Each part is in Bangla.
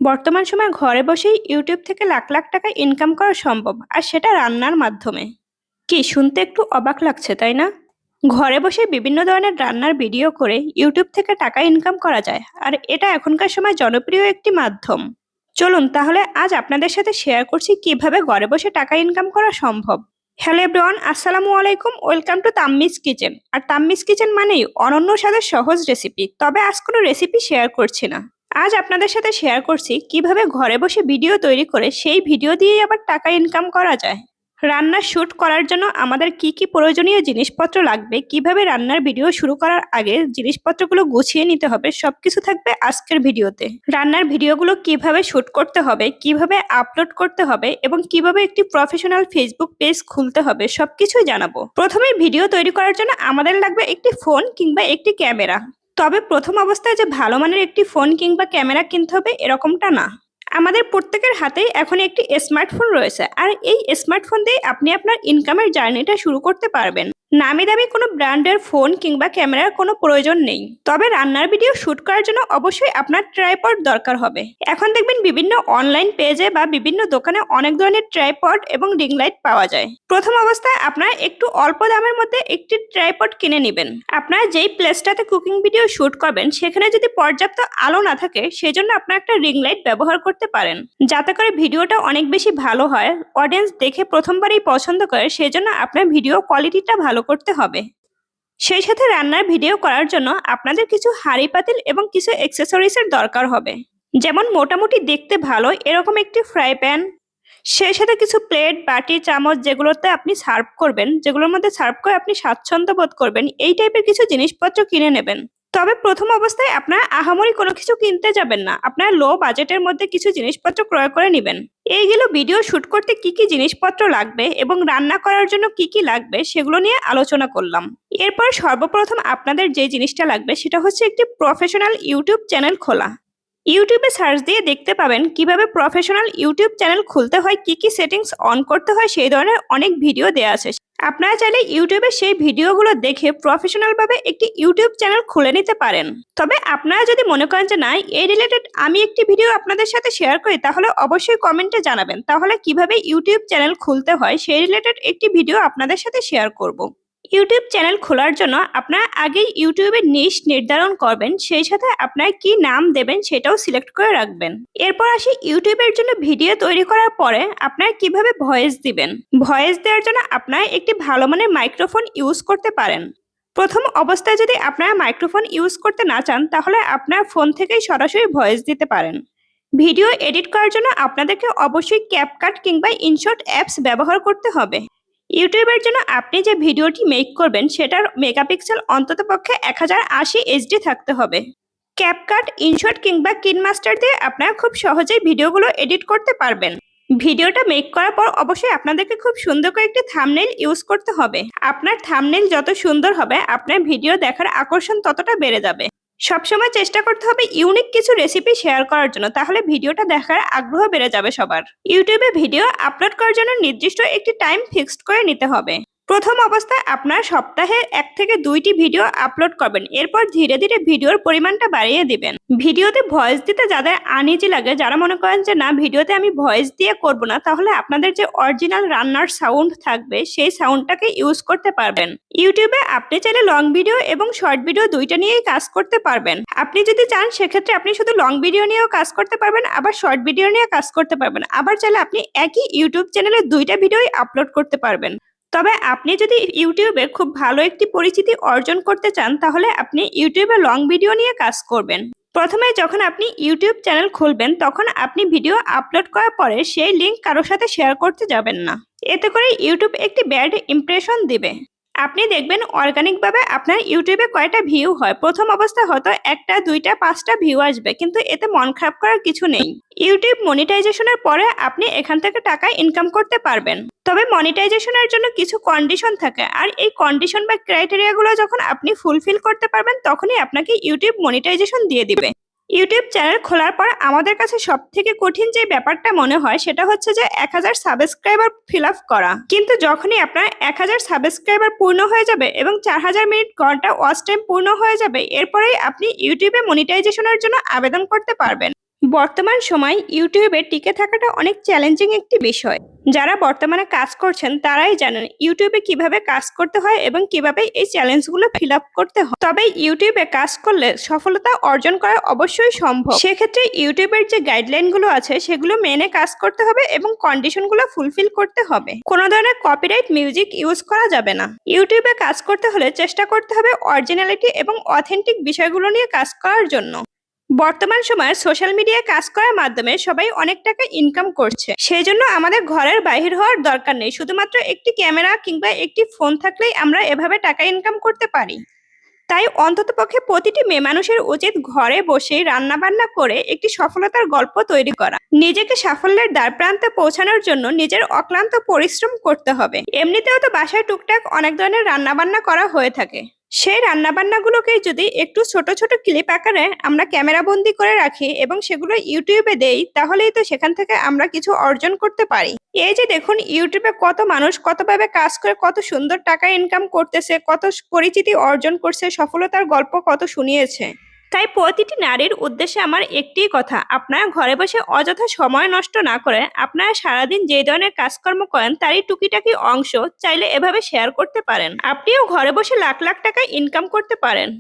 বর্তমান সময়ে ঘরে বসেই ইউটিউব থেকে লাখ লাখ টাকা ইনকাম করা সম্ভব, আর সেটা রান্নার মাধ্যমে। কি শুনতে একটু অবাক লাগছে, তাই না? ঘরে বসে বিভিন্ন ধরনের রান্নার ভিডিও করে ইউটিউব থেকে টাকা ইনকাম করা যায়, আর এটা এখনকার সময় জনপ্রিয় একটি মাধ্যম। চলুন তাহলে আজ আপনাদের সাথে শেয়ার করছি কিভাবে ঘরে বসে টাকা ইনকাম করা সম্ভব। হ্যালো এভরিওয়ান, আসসালামু আলাইকুম, ওয়েলকাম টু তাম্মিস কিচেন। আর তাম্মিস কিচেন মানেই অনন্য স্বাদের সহজ রেসিপি। তবে আজ কোনো রেসিপি শেয়ার করছি না। আজ আপনাদের সাথে শেয়ার করছি কিভাবে ঘরে বসে ভিডিও তৈরি করে সেই ভিডিও দিয়েই আবার টাকা ইনকাম করা যায়। রান্নার শুট করার জন্য আমাদের কি কি প্রয়োজনীয় জিনিসপত্র লাগবে, কিভাবে রান্নার ভিডিও শুরু করার আগে জিনিসপত্রগুলো গুছিয়ে নিতে হবে, সবকিছু থাকবে আজকের ভিডিওতে। রান্নার ভিডিওগুলো কিভাবে শুট করতে হবে, কিভাবে আপলোড করতে হবে এবং কিভাবে একটি প্রফেশনাল ফেসবুক পেজ খুলতে হবে, সবকিছুই জানাবো। প্রথমে ভিডিও তৈরি করার জন্য আমাদের লাগবে একটি ফোন কিংবা একটি ক্যামেরা। তবে প্রথম অবস্থায় যে ভালো মানের একটি ফোন কিংবা ক্যামেরা কিনতে হবে এরকমটা না। আমাদের প্রত্যেকের হাতেই এখন একটি স্মার্টফোন রয়েছে, আর এই স্মার্টফোন দিয়ে আপনি আপনার ইনকামের জার্নিটা শুরু করতে পারবেন। নামি দামি কোনো ব্র্যান্ডের ফোন কিংবা ক্যামেরার কোনো প্রয়োজন নেই। তবে রান্নার ভিডিও শুট করার জন্য অবশ্যই আপনার ট্রাইপড দরকার হবে। এখন দেখবেন বিভিন্ন অনলাইন পেজে বা বিভিন্ন দোকানে অনেক ধরনের ট্রাইপড এবং রিং লাইট পাওয়া যায়। প্রথম অবস্থায় আপনারা একটু অল্প দামের মধ্যে একটি ট্রাইপড কিনে নেবেন। আপনারা যেই প্লেসটাতে কুকিং ভিডিও শুট করবেন সেখানে যদি পর্যাপ্ত আলো না থাকে, সেজন্য আপনারা একটা রিং লাইট ব্যবহার করতে পারেন, যাতে করে ভিডিওটা অনেক বেশি ভালো হয়, অডিয়েন্স দেখে প্রথমবারই পছন্দ করে। সেজন্য আপনার ভিডিও কোয়ালিটিটা ভালো করতে হবে। সেই সাথে রান্নার ভিডিও করার জন্য আপনাদের কিছু হাঁড়ি পাতিল এবং কিছু অ্যাক্সেসরিজের দরকার হবে, যেমন মোটামুটি দেখতে ভালো এরকম একটি ফ্রাই প্যান, সেই সাথে কিছু প্লেট, বাটি, চামচ, যেগুলোতে আপনি সার্ভ করবেন, যেগুলোর মধ্যে সার্ভ করে আপনি স্বাচ্ছন্দ্য বোধ করবেন, এই টাইপের কিছু জিনিসপত্র কিনে নেবেন। তবে প্রথম অবস্থায় আপনারা আহামরি কোনো কিছু কিনতে যাবেন না, আপনারা লো বাজেটের মধ্যে কিছু জিনিসপত্র ক্রয় করে নেবেন। এইগুলো ভিডিও শুট করতে কি কি জিনিসপত্র লাগবে এবং রান্না করার জন্য কি কি লাগবে সেগুলো নিয়ে আলোচনা করলাম। এরপর সর্বপ্রথম আপনাদের যে জিনিসটা লাগবে সেটা হচ্ছে একটি প্রফেশনাল ইউটিউব চ্যানেল খোলা। ইউটিউবে সার্চ দিয়ে দেখতে পাবেন কিভাবে প্রফেশনাল ইউটিউব চ্যানেল খুলতে হয়, কি কি সেটিংস অন করতে হয়, সেই ধরনের অনেক ভিডিও দেওয়া আছে। আপনারা চাইলে ইউটিউবে সেই ভিডিওগুলো দেখে প্রফেশনাল ভাবে একটি ইউটিউব চ্যানেল খুলে নিতে পারেন। তবে আপনারা যদি মনে করেন যে না, এই রিলেটেড আমি একটি ভিডিও আপনাদের সাথে শেয়ার করি, তাহলে অবশ্যই কমেন্টে জানাবেন, তাহলে কিভাবে ইউটিউব চ্যানেল খুলতে হয় সেই রিলেটেড একটি ভিডিও আপনাদের সাথে শেয়ার করব। ইউটিউব চ্যানেল খোলার জন্য আপনারা আগেই ইউটিউবের নিশ নির্ধারণ করবেন, সেই সাথে আপনারা কি নাম দেবেন সেটাও সিলেক্ট করে রাখবেন। এরপর আসি ইউটিউবের জন্য ভিডিও তৈরি করার পরে আপনারা কিভাবে ভয়েস দিবেন। ভয়েস দেওয়ার জন্য আপনারা একটি ভালো মানের মাইক্রোফোন ইউজ করতে পারেন। প্রথম অবস্থায় যদি আপনারা মাইক্রোফোন ইউজ করতে না চান, তাহলে আপনার ফোন থেকেই সরাসরি ভয়েস দিতে পারেন। ভিডিও এডিট করার জন্য আপনাদেরকে অবশ্যই ক্যাপকাট কিংবা ইনশট অ্যাপস ব্যবহার করতে হবে। ইউটিউবের জন্য আপনি যে ভিডিওটি মেক করবেন সেটার মেগাপিক্সেল অন্ততপক্ষে 1080 এইচডি থাকতে হবে। ক্যাপকাট, ইনশট কিংবা কিনমাস্টার দিয়ে আপনারা খুব সহজেই ভিডিওগুলো এডিট করতে পারবেন। ভিডিওটা মেক করার পর অবশ্যই আপনাদেরকে খুব সুন্দর করে একটি থাম্বনেইল ইউজ করতে হবে। আপনার থাম্বনেইল যত সুন্দর হবে, আপনার ভিডিও দেখার আকর্ষণ ততটা বেড়ে যাবে। সবসময় চেষ্টা করতে হবে ইউনিক কিছু রেসিপি শেয়ার করার জন্য, তাহলে ভিডিওটা দেখার আগ্রহ বেড়ে যাবে সবার। ইউটিউবে ভিডিও আপলোড করার জন্য নির্দিষ্ট একটি টাইম ফিক্সড করে নিতে হবে। প্রথম অবস্থায় আপনার সপ্তাহে 1 থেকে 2টি ভিডিও আপলোড করবেন, এরপর ধীরে ধীরে ভিডিওর পরিমাণটা বাড়িয়ে দিবেন। ভিডিওতে ভয়েস দিতে যাদের আনইজি লাগে, যারা মনে করেন যে না ভিডিওতে আমি ভয়েস দিয়ে করব না, তাহলে আপনাদের যে অরিজিনাল রান্নার সাউন্ড থাকবে সেই সাউন্ডটাকে ইউজ করতে পারবেন। ইউটিউবে আপনি চাইলে লং ভিডিও এবং শর্ট ভিডিও দুইটা নিয়েই কাজ করতে পারবেন। আপনি যদি চান সেক্ষেত্রে আপনি শুধু লং ভিডিও নিয়েও কাজ করতে পারবেন, আবার শর্ট ভিডিও নিয়ে কাজ করতে পারবেন। আবার চাইলে আপনি একই ইউটিউব চ্যানেলে 2টা ভিডিওই আপলোড করতে পারবেন। তবে আপনি যদি ইউটিউবে খুব ভালো একটি পরিচিতি অর্জন করতে চান, তাহলে আপনি ইউটিউবে লং ভিডিও নিয়ে কাজ করবেন। প্রথমে যখন আপনি ইউটিউব চ্যানেল খুলবেন, তখন আপনি ভিডিও আপলোড করার পরে সেই লিঙ্ক কারোর সাথে শেয়ার করতে যাবেন না, এতে করে ইউটিউব একটি ব্যাড ইমপ্রেশন দিবে। আপনি দেখবেন অর্গানিকভাবে আপনার ইউটিউবে কয়টা ভিউ হয়। প্রথম অবস্থায় হয়তো 1টা, 2টা, 5টা ভিউ আসবে, কিন্তু এতে মন খারাপ করার কিছু নেই। ইউটিউব মনিটাইজেশনের পরে আপনি এখান থেকে টাকা ইনকাম করতে পারবেন। তবে মনিটাইজেশনের জন্য কিছু কন্ডিশন থাকে, আর এই কন্ডিশন বা ক্রাইটেরিয়াগুলো যখন আপনি ফুলফিল করতে পারবেন, তখনই আপনাকে ইউটিউব মনিটাইজেশন দিয়ে দিবে। ইউটিউব চ্যানেল খোলার পর আমাদের কাছে সব থেকে কঠিন যে ব্যাপারটা মনে হয় সেটা হচ্ছে যে 1000 সাবস্ক্রাইবার ফিল আপ করা। কিন্তু যখনই আপনার 1000 সাবস্ক্রাইবার পূর্ণ হয়ে যাবে এবং 4000 মিনিট ঘন্টা ওয়াচ টাইম পূর্ণ হয়ে যাবে, এরপরেই আপনি ইউটিউবে মনিটাইজেশনের জন্য আবেদন করতে পারবেন। বর্তমান সময় ইউটিউবে টিকে থাকাটা অনেক চ্যালেঞ্জিং একটি বিষয়। যারা বর্তমানে কাজ করছেন তারাই জানেন ইউটিউবে কিভাবে কাজ করতে হয় এবং কিভাবে এই চ্যালেঞ্জগুলো ফিল আপ করতে হয়। তবে ইউটিউবে কাজ করলে সফলতা অর্জন করা অবশ্যই সম্ভব। সেক্ষেত্রে ইউটিউবের যে গাইডলাইনগুলো আছে সেগুলো মেনে কাজ করতে হবে এবং কন্ডিশনগুলো ফুলফিল করতে হবে। কোনো ধরনের কপিরাইট মিউজিক ইউজ করা যাবে না। ইউটিউবে কাজ করতে হলে চেষ্টা করতে হবে অরিজিনালিটি এবং অথেন্টিক বিষয়গুলো নিয়ে কাজ করার জন্য। বর্তমান সময়ে সোশ্যাল মিডিয়ায় কাজ করার মাধ্যমে সবাই অনেক টাকা ইনকাম করছে। সেই জন্য আমাদের ঘরের বাহির হওয়ার দরকার নেই। শুধুমাত্র একটি ক্যামেরা কিংবা একটি ফোন থাকলেই আমরা এভাবে টাকা ইনকাম করতে পারি। তাই অন্ততপক্ষে প্রতিটি মেয়ে মানুষের উচিত ঘরে বসেই রান্নাবান্না করে একটি সফলতার গল্প তৈরি করা। নিজেকে সাফল্যের দ্বারপ্রান্তে পৌঁছানোর জন্য নিজের অক্লান্ত পরিশ্রম করতে হবে। এমনিতেও তো বাসায় টুকটাক অনেক ধরনের রান্নাবান্না করা হয়ে থাকে। সেই রান্নাবান্নাগুলোকে যদি একটু ছোট ছোট ক্লিপ আকারে আমরা ক্যামেরা বন্দি করে রাখি এবং সেগুলো ইউটিউবে দেই, তাহলেই তো সেখান থেকে আমরা কিছু অর্জন করতে পারি। এই যে দেখুন ইউটিউবে কত মানুষ কতভাবে কাজ করে কত সুন্দর টাকা ইনকাম করতেছে, কত পরিচিতি অর্জন করছে, সফলতার গল্প কত শুনিয়েছে। তাই প্রতিটি নারীর উদ্দেশ্যে আমার একটিই কথা, আপনারা ঘরে বসে অযথা সময় নষ্ট না করে আপনারা সারাদিন যে ধরনের কাজকর্ম করেন তারই টুকিটাকি অংশ চাইলে এভাবে শেয়ার করতে পারেন। আপনিও ঘরে বসে লাখ লাখ টাকা ইনকাম করতে পারেন।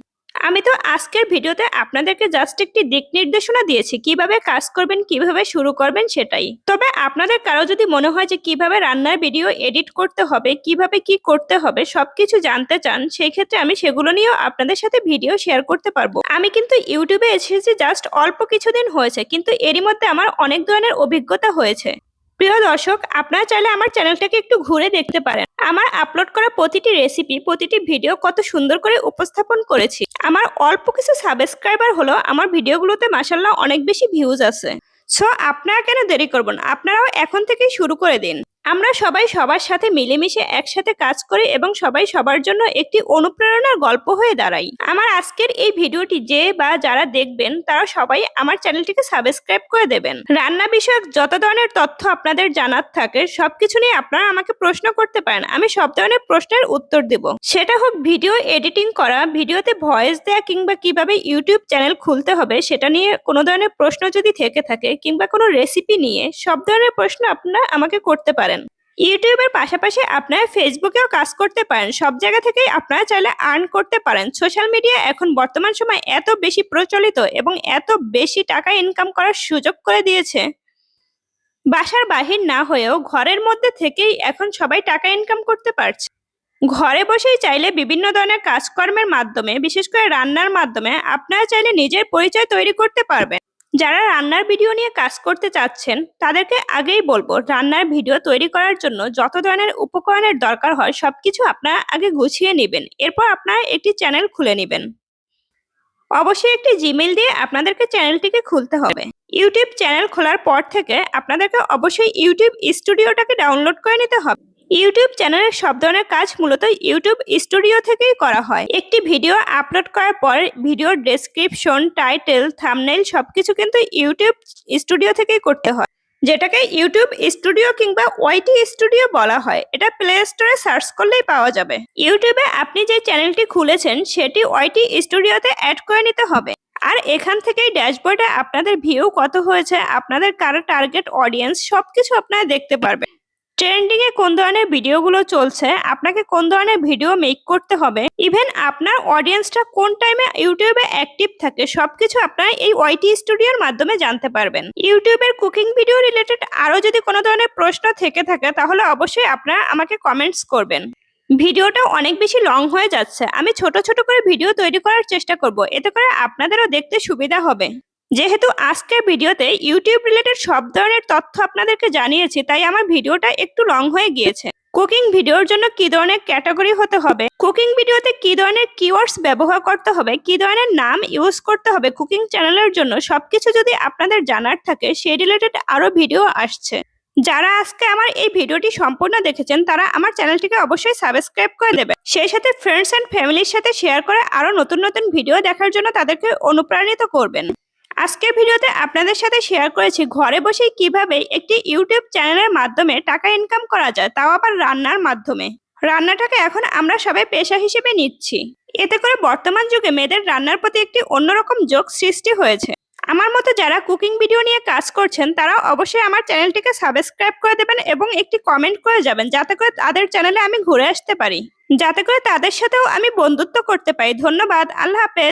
আমি তো আজকের ভিডিওতে আপনাদেরকে জাস্ট একটি দিক নির্দেশনা দিয়েছি কিভাবে কাজ করবেন, কিভাবে শুরু করবেন সেটাই। তবে আপনাদের কারো যদি মনে হয় যে কিভাবে রান্নার ভিডিও এডিট করতে হবে, কিভাবে কি করতে হবে সবকিছু জানতে চান, সেই ক্ষেত্রে আমি সেগুলো নিয়েও আপনাদের সাথে ভিডিও শেয়ার করতে পারবো। আমি কিন্তু ইউটিউবে এসেছি জাস্ট অল্প কিছুদিন হয়েছে, কিন্তু এরই মধ্যে আমার অনেক ধরনের অভিজ্ঞতা হয়েছে। প্রিয় দর্শক, আপনারা চাইলে আমার চ্যানেলটাকে একটু ঘুরে দেখতে পারেন। আমার আপলোড করা প্রতিটি রেসিপি, প্রতিটি ভিডিও কত সুন্দর করে উপস্থাপন করেছি। আমার অল্প কিছু সাবস্ক্রাইবার হলো আমার ভিডিওগুলোতে মাশাআল্লাহ অনেক বেশি ভিউজ আছে। সো আপনারা কেন দেরি করবেন, আপনারাও এখন থেকেই শুরু করে দিন। আমরা সবাই সবার সাথে মিলেমিশে একসাথে কাজ করি এবং সবাই সবার জন্য একটি অনুপ্রেরণার গল্প হয়ে দাঁড়াই। আমার আজকের এই ভিডিওটি যে বা যারা দেখবেন তারা সবাই আমার চ্যানেলটিকে সাবস্ক্রাইব করে দেবেন। রান্না বিষয়ক যত ধরনের তথ্য আপনাদের জানার থাকে সবকিছু নিয়ে আপনারা আমাকে প্রশ্ন করতে পারেন, আমি সব ধরনের প্রশ্নের উত্তর দেব। সেটা হোক ভিডিও এডিটিং করা, ভিডিওতে ভয়েস দেয়া, কিংবা কিভাবে ইউটিউব চ্যানেল খুলতে হবে সেটা নিয়ে কোনো ধরনের প্রশ্ন যদি থেকে থাকে, কিংবা কোনো রেসিপি নিয়ে, সব ধরনের প্রশ্ন আপনারা আমাকে করতে পারেন। ইউটিউবের পাশাপাশি আপনারা ফেসবুকেও কাজ করতে পারেন। সব জায়গা থেকেই আপনারা চাইলে আর্ন করতে পারেন। সোশ্যাল মিডিয়া এখন বর্তমান সময় এত বেশি প্রচলিত এবং এত বেশি টাকা ইনকাম করার সুযোগ করে দিয়েছে, বাসার বাহির না হয়েও ঘরের মধ্যে থেকেই এখন সবাই টাকা ইনকাম করতে পারছে। ঘরে বসেই চাইলে বিভিন্ন ধরনের কাজকর্মের মাধ্যমে, বিশেষ করে রান্নার মাধ্যমে আপনারা চাইলে নিজের পরিচয় তৈরি করতে পারবেন। যারা রান্নার ভিডিও নিয়ে কাজ করতে চাচ্ছেন তাদেরকে আগেই বলবো, রান্নার ভিডিও তৈরি করার জন্য যত ধরনের উপকরণের দরকার হয় সবকিছু আপনারা আগে গুছিয়ে নেবেন। এরপর আপনারা একটি চ্যানেল খুলে নেবেন। অবশ্যই একটি জিমেইল দিয়ে আপনাদেরকে চ্যানেলটিকে খুলতে হবে। ইউটিউব চ্যানেল খোলার পর থেকে আপনাদেরকে অবশ্যই ইউটিউব স্টুডিওটাকে ডাউনলোড করে নিতে হবে। ইউটিউব চ্যানেলের সব ধরনের কাজ মূলত ইউটিউব স্টুডিও থেকেই করা হয়। একটি ভিডিও আপলোড করার পর ভিডিওর ডেসক্রিপশন, টাইটেল, থাম্বনেইল সবকিছু কিন্তু ইউটিউব স্টুডিও থেকেই করতে হয়, যেটাকে ইউটিউব স্টুডিও কিংবা ওয়াইটি স্টুডিও বলা হয়। এটা প্লে স্টোরে সার্চ করলেই পাওয়া যাবে। ইউটিউবে আপনি যে চ্যানেলটি খুলেছেন সেটি ওয়াইটি স্টুডিওতে অ্যাড করে নিতে হবে। আর এখান থেকেই ড্যাশবোর্ডে আপনাদের ভিউ কত হয়েছে, আপনাদের কারো টার্গেট অডিয়েন্স সবকিছু আপনারা দেখতে পারবেন। ট্রেন্ডিং এ কোন ধরনের ভিডিওগুলো চলছে, আপনাকে কোন ধরনের ভিডিও মেক করতে হবে, ইভেন আপনার অডিয়েন্সটা কোন টাইমে ইউটিউবে অ্যাক্টিভ থাকে, সবকিছু আপনারা এই ওয়াইটি স্টুডিওর মাধ্যমে জানতে পারবেন। ইউটিউবের কুকিং ভিডিও রিলেটেড আরো যদি কোনো ধরনের প্রশ্ন থেকে থাকে তাহলে অবশ্যই আপনারা আমাকে কমেন্টস করবেন। ভিডিওটা অনেক বেশি লং হয়ে যাচ্ছে, আমি ছোট ছোট করে ভিডিও তৈরি করার চেষ্টা করব, এতে করে আপনাদেরও দেখতে সুবিধা হবে। যেহেতু আজকের ভিডিওতে ইউটিউব রিলেটেড সব ধরনের তথ্য আপনাদেরকে জানিয়েছি, তাই আমার ভিডিওটা একটু লং হয়ে গিয়েছে। কুকিং ভিডিওর জন্য কি ধরনের ক্যাটাগরি হতে হবে, কুকিং ভিডিওতে কি ধরনের কিওয়ার্ডস ব্যবহার করতে হবে, কি ধরনের নাম ইউজ করতে হবে কুকিং চ্যানেলের জন্য, সবকিছু যদি আপনাদের জানার থাকে সেই রিলেটেড আরো ভিডিও আসছে। যারা আজকে আমার এই ভিডিওটি সম্পূর্ণ দেখেছেন তারা আমার চ্যানেলটিকে অবশ্যই সাবস্ক্রাইব করে দেবেন। সেই সাথে ফ্রেন্ডস এন্ড ফ্যামিলির সাথে শেয়ার করে আরো নতুন নতুন ভিডিও দেখার জন্য তাদেরকে অনুপ্রাণিত করবেন। আজকের ভিডিওতে আপনাদের সাথে শেয়ার করেছি ঘরে বসেই কিভাবে একটি ইউটিউব চ্যানেলের মাধ্যমে টাকা ইনকাম করা যায়, তাও আবার রান্নার মাধ্যমে। রান্নাটাকে এখন আমরা সবাই পেশা হিসেবে নিচ্ছি, এতে করে বর্তমান যুগে মেয়েদের রান্নার প্রতি একটি অন্যরকম ঝোঁক সৃষ্টি হয়েছে। আমার মতো যারা কুকিং ভিডিও নিয়ে কাজ করছেন তারা অবশ্যই আমার চ্যানেলটিকে সাবস্ক্রাইব করে দেবেন এবং একটি কমেন্ট করে যাবেন, যাতে করে তাদের চ্যানেলে আমি ঘুরে আসতে পারি, যাতে করে তাদের সাথেও আমি বন্ধুত্ব করতে পারি। ধন্যবাদ। আল্লাহ হাফেজ।